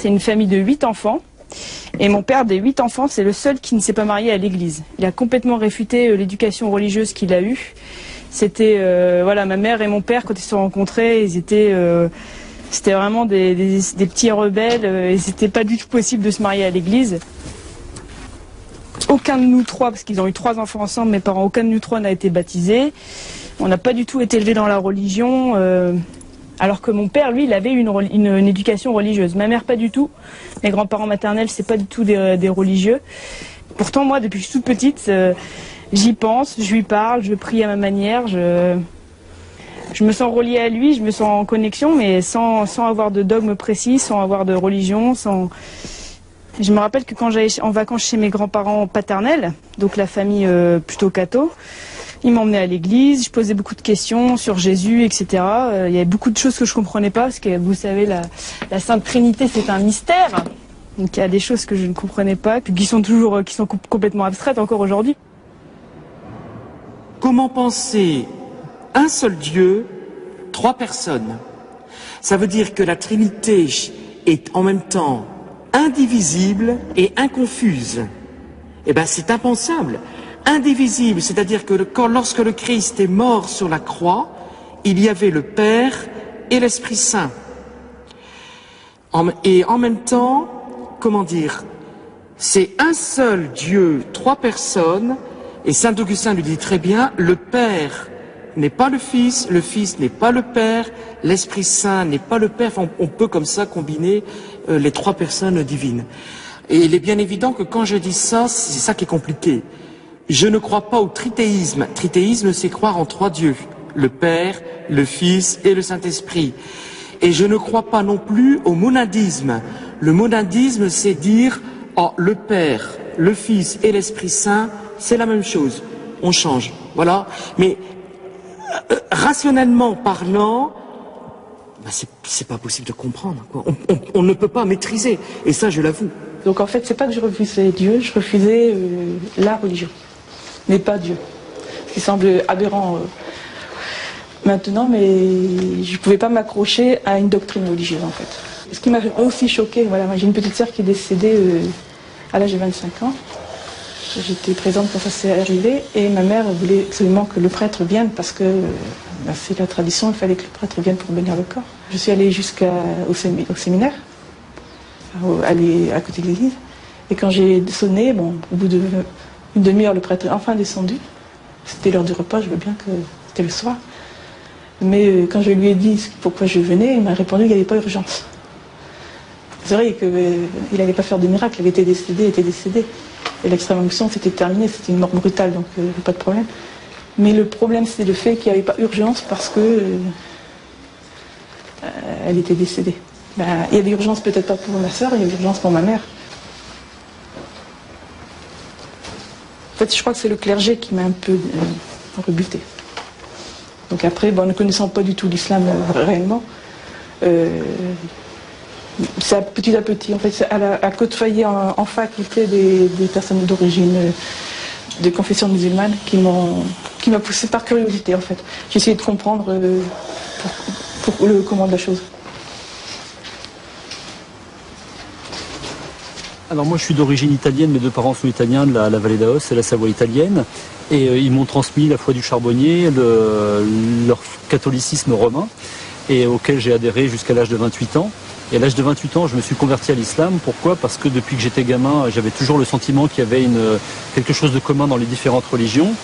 C'est une famille de 8 enfants. Et mon père, des 8 enfants, c'est le seul qui ne s'est pas marié à l'église. Il a complètement réfuté l'éducation religieuse qu'il a eue. C'était, voilà, ma mère et mon père, quand ils se sont rencontrés, ils étaient, c'était vraiment des petits rebelles. Et c'était pas du tout possible de se marier à l'église. Aucun de nous trois, parce qu'ils ont eu 3 enfants ensemble, mes parents, aucun de nous trois n'a été baptisé. On n'a pas du tout été élevés dans la religion. Alors que mon père, lui, il avait une éducation religieuse. Ma mère, pas du tout. Mes grands-parents maternels, c'est pas du tout des religieux. Pourtant, moi, depuis que je suis toute petite, j'y pense, je lui parle, je prie à ma manière. Je me sens reliée à lui, je me sens en connexion, mais sans avoir de dogme précis, sans avoir de religion, sans... Je me rappelle que quand j'allais en vacances chez mes grands-parents paternels, donc la famille plutôt catho, ils m'emmenaient à l'église, je posais beaucoup de questions sur Jésus, etc. Il y avait beaucoup de choses que je ne comprenais pas, parce que vous savez, la Sainte Trinité, c'est un mystère. Donc il y a des choses que je ne comprenais pas, puis qui sont complètement abstraites encore aujourd'hui. Comment penser un seul Dieu, 3 personnes? Ça veut dire que la Trinité est en même temps indivisible et inconfuse. Eh bien, c'est impensable. Indivisible, c'est-à-dire que lorsque le Christ est mort sur la croix, il y avait le Père et l'Esprit Saint. Et en même temps, comment dire, c'est un seul Dieu, 3 personnes, et saint Augustin lui dit très bien, le Père n'est pas le Fils n'est pas le Père, l'Esprit Saint n'est pas le Père. Enfin, on peut comme ça combiner les 3 personnes divines. Et il est bien évident que quand je dis ça, c'est ça qui est compliqué. Je ne crois pas au trithéisme. Trithéisme, c'est croire en 3 dieux, le Père, le Fils et le Saint-Esprit. Et je ne crois pas non plus au monadisme. Le monadisme, c'est dire, oh, le Père, le Fils et l'Esprit Saint, c'est la même chose. On change, voilà. Mais rationnellement parlant, ben c'est pas possible de comprendre, quoi. On ne peut pas maîtriser. Et ça, je l'avoue. Donc en fait, c'est pas que je refusais Dieu, je refusais la religion, mais pas Dieu. Ce qui semble aberrant maintenant, mais je pouvais pas m'accrocher à une doctrine religieuse en fait. Ce qui m'a aussi choqué, voilà, j'ai une petite sœur qui est décédée à l'âge de 25 ans. J'étais présente quand ça s'est arrivé et ma mère voulait absolument que le prêtre vienne parce que c'est la tradition, il fallait que le prêtre vienne pour bénir le corps. Je suis allée jusqu'au séminaire, aller à côté de l'église, et quand j'ai sonné, bon, au bout d'une demi-heure, le prêtre est enfin descendu. C'était l'heure du repas, je veux bien que c'était le soir. Mais quand je lui ai dit pourquoi je venais, il m'a répondu qu'il n'y avait pas urgence. C'est vrai qu'il n'allait pas faire de miracle, il était décédé. Et l'extrême onction, c'était terminé, c'était une mort brutale, donc pas de problème. Mais le problème, c'est le fait qu'il n'y avait pas urgence parce que elle était décédée. Ben, il y avait urgence peut-être pas pour ma soeur, il y avait urgence pour ma mère. En fait, je crois que c'est le clergé qui m'a un peu rebuté. Donc après, bon, ne connaissant pas du tout l'islam réellement, c'est petit à petit, en fait, à côtoyer en faculté des personnes d'origine, de confession musulmane, qui m'a poussé par curiosité, en fait. J'ai essayé de comprendre pour le comment de la chose. Alors moi je suis d'origine italienne, mes 2 parents sont italiens de la vallée d'Aos, c'est la Savoie italienne, et ils m'ont transmis la foi du charbonnier, leur catholicisme romain, et auquel j'ai adhéré jusqu'à l'âge de 28 ans. Et à l'âge de 28 ans, je me suis converti à l'islam. Pourquoi? Parce que depuis que j'étais gamin, j'avais toujours le sentiment qu'il y avait quelque chose de commun dans les différentes religions.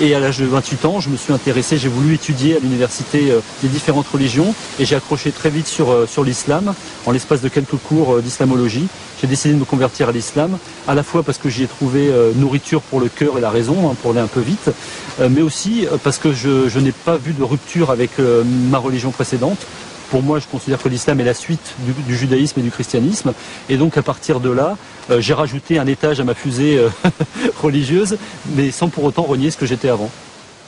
Et à l'âge de 28 ans, je me suis intéressé, j'ai voulu étudier à l'université les différentes religions et j'ai accroché très vite sur l'islam, en l'espace de quelques cours d'islamologie. J'ai décidé de me convertir à l'islam, à la fois parce que j'y ai trouvé nourriture pour le cœur et la raison, hein, pour aller un peu vite, mais aussi parce que je n'ai pas vu de rupture avec ma religion précédente. Pour moi, je considère que l'islam est la suite du judaïsme et du christianisme. Et donc, à partir de là, j'ai rajouté un étage à ma fusée religieuse, mais sans pour autant renier ce que j'étais avant.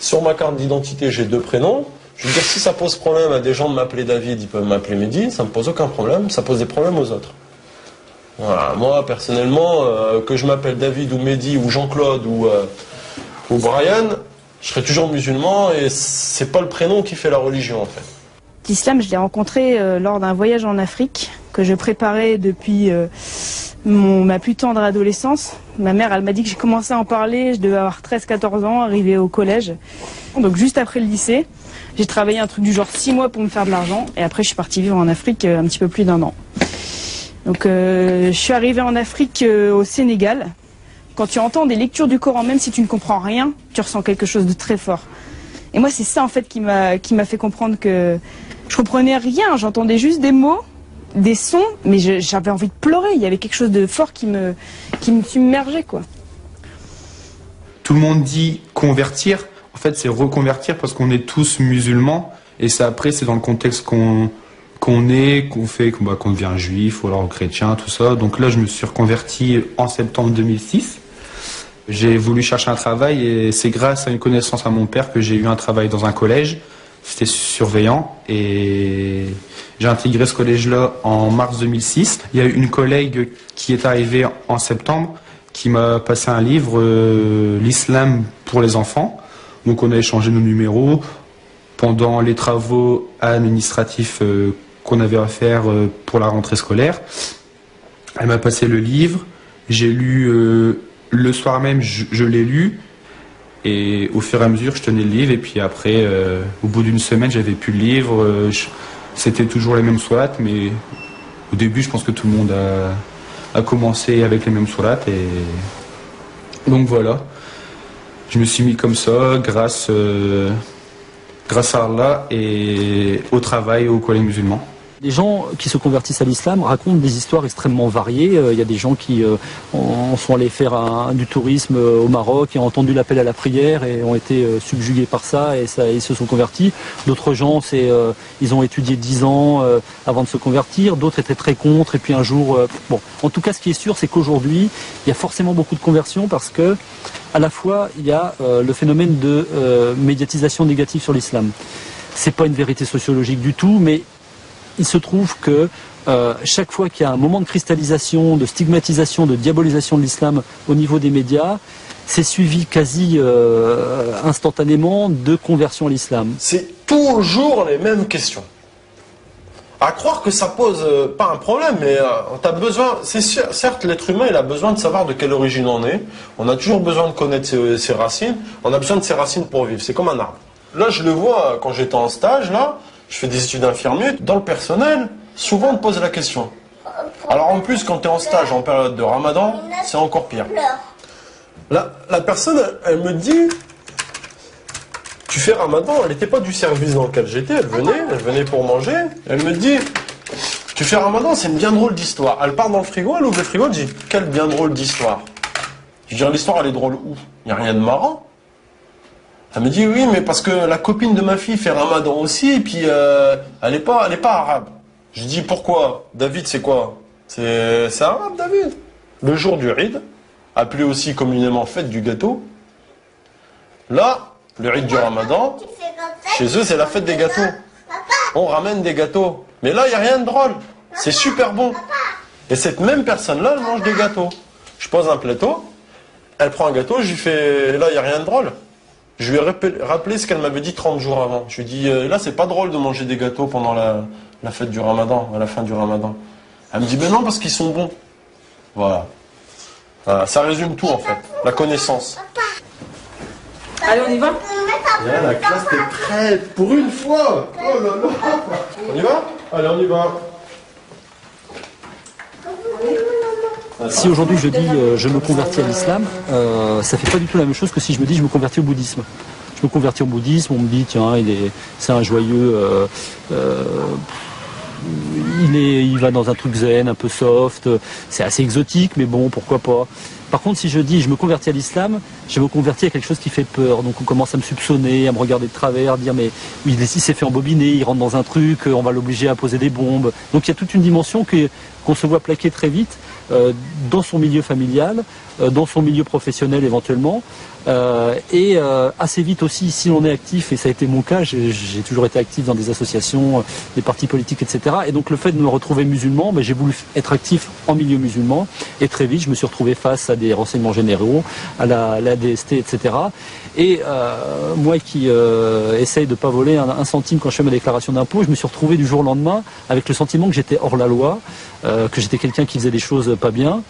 Sur ma carte d'identité, j'ai 2 prénoms. Je veux dire, si ça pose problème à des gens de m'appeler David, ils peuvent m'appeler Mehdi, ça ne me pose aucun problème, ça pose des problèmes aux autres. Voilà, moi, personnellement, que je m'appelle David ou Mehdi ou Jean-Claude ou Brian, je serai toujours musulman et c'est pas le prénom qui fait la religion, en fait. L'islam, je l'ai rencontré lors d'un voyage en Afrique, que je préparais depuis ma plus tendre adolescence. Ma mère, elle m'a dit que j'ai commencé à en parler, je devais avoir 13-14 ans, arrivé au collège. Donc juste après le lycée, j'ai travaillé un truc du genre 6 mois pour me faire de l'argent. Et après, je suis partie vivre en Afrique un petit peu plus d'1 an. Donc je suis arrivée en Afrique au Sénégal. Quand tu entends des lectures du Coran, même si tu ne comprends rien, tu ressens quelque chose de très fort. Et moi, c'est ça en fait qui m'a fait comprendre que je comprenais rien. J'entendais juste des mots, des sons, mais j'avais envie de pleurer. Il y avait quelque chose de fort qui me submergeait, quoi. Tout le monde dit convertir. En fait, c'est reconvertir parce qu'on est tous musulmans. Et ça, après, c'est dans le contexte qu'on devient juif ou alors chrétien, tout ça. Donc là, je me suis reconverti en septembre 2006. J'ai voulu chercher un travail et c'est grâce à une connaissance à mon père que j'ai eu un travail dans un collège. C'était surveillant et j'ai intégré ce collège-là en mars 2006. Il y a une collègue qui est arrivée en septembre qui m'a passé un livre, l'islam pour les enfants. Donc on a échangé nos numéros pendant les travaux administratifs qu'on avait à faire pour la rentrée scolaire. Elle m'a passé le livre, j'ai lu le soir même, je l'ai lu. Et au fur et à mesure, je tenais le livre. Et puis après, au bout d'une semaine, j'avais plus le livre. C'était toujours les mêmes sourates. Mais au début, je pense que tout le monde a commencé avec les mêmes sourates. Et donc voilà. Je me suis mis comme ça, grâce à Allah et au travail au collège musulman. Les gens qui se convertissent à l'islam racontent des histoires extrêmement variées. Il y a des gens qui sont allés faire du tourisme au Maroc et ont entendu l'appel à la prière et ont été subjugués par ça et ils se sont convertis. D'autres gens, ils ont étudié 10 ans avant de se convertir. D'autres étaient très contre et puis un jour... Bon, en tout cas, ce qui est sûr, c'est qu'aujourd'hui, il y a forcément beaucoup de conversions parce que à la fois, il y a le phénomène de médiatisation négative sur l'islam. C'est pas une vérité sociologique du tout, mais il se trouve que chaque fois qu'il y a un moment de cristallisation, de stigmatisation, de diabolisation de l'islam au niveau des médias, c'est suivi quasi instantanément de conversion à l'islam. C'est toujours les mêmes questions. À croire que ça pose pas un problème, mais t'as besoin. C'est sûr, certes, l'être humain, il a besoin de savoir de quelle origine on est. On a toujours besoin de connaître ses racines. On a besoin de ses racines pour vivre. C'est comme un arbre. Là, je le vois quand j'étais en stage, là. Je fais des études infirmiers. Dans le personnel, souvent on te pose la question. Alors en plus, quand tu es en stage en période de Ramadan, c'est encore pire. La personne, elle me dit, tu fais Ramadan, elle n'était pas du service dans lequel j'étais, elle venait pour manger. Elle me dit, tu fais Ramadan, c'est une bien drôle d'histoire. Elle part dans le frigo, elle ouvre le frigo, elle dit, quelle bien drôle d'histoire. Je dis, l'histoire, elle est drôle où? Il n'y a rien de marrant. Elle me dit oui, mais parce que la copine de ma fille fait Ramadan aussi, et puis elle est pas arabe. Je dis pourquoi? David, c'est quoi? C'est arabe, David. Le jour du Eid, appelé aussi communément fête du gâteau. Là, le Eid du Ramadan, chez eux, c'est la fête des gâteaux. On ramène des gâteaux. Mais là, il n'y a rien de drôle. C'est super bon. Et cette même personne-là, elle mange des gâteaux. Je pose un plateau, elle prend un gâteau, je lui fais, là, il n'y a rien de drôle. Je lui ai rappelé ce qu'elle m'avait dit 30 jours avant. Je lui ai dit, là, c'est pas drôle de manger des gâteaux pendant la fête du Ramadan, à la fin du Ramadan. Elle me dit, mais non, parce qu'ils sont bons. Voilà. Voilà. Ça résume tout, en fait. La connaissance. Allez, on y va? Bien, la classe est prête pour une fois. Oh là là. On y va? Allez, on y va. Si aujourd'hui je dis je me convertis à l'islam, ça fait pas du tout la même chose que si je me dis je me convertis au bouddhisme. Je me convertis au bouddhisme, on me dit tiens c'est un joyeux, il va dans un truc zen, un peu soft, c'est assez exotique mais bon pourquoi pas. Par contre si je dis je me convertis à l'islam, je me convertis à quelque chose qui fait peur. Donc on commence à me soupçonner, à me regarder de travers, à dire mais il s'est fait embobiner, il rentre dans un truc, on va l'obliger à poser des bombes. Donc il y a toute une dimension qu'on se voit plaquer très vite dans son milieu familial, dans son milieu professionnel éventuellement, Assez vite aussi, si l'on est actif, et ça a été mon cas, j'ai toujours été actif dans des associations, des partis politiques, etc. Et donc le fait de me retrouver musulman, j'ai voulu être actif en milieu musulman, et très vite je me suis retrouvé face à des renseignements généraux, à la DST, etc. Et moi qui essaye de ne pas voler un centime quand je fais ma déclaration d'impôt, je me suis retrouvé du jour au lendemain avec le sentiment que j'étais hors la loi, que j'étais quelqu'un qui faisait des choses pas bien,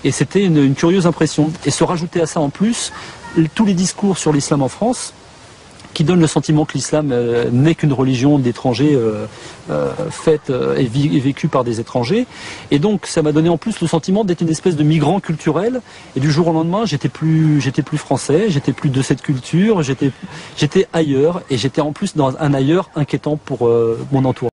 et c'était une curieuse impression. Et se rajouter à ça en plus, tous les discours sur l'islam en France, qui donnent le sentiment que l'islam n'est qu'une religion d'étrangers faite et vécue par des étrangers. Et donc ça m'a donné en plus le sentiment d'être une espèce de migrant culturel. Et du jour au lendemain, j'étais plus français, j'étais plus de cette culture, j'étais ailleurs, et j'étais en plus dans un ailleurs inquiétant pour mon entourage.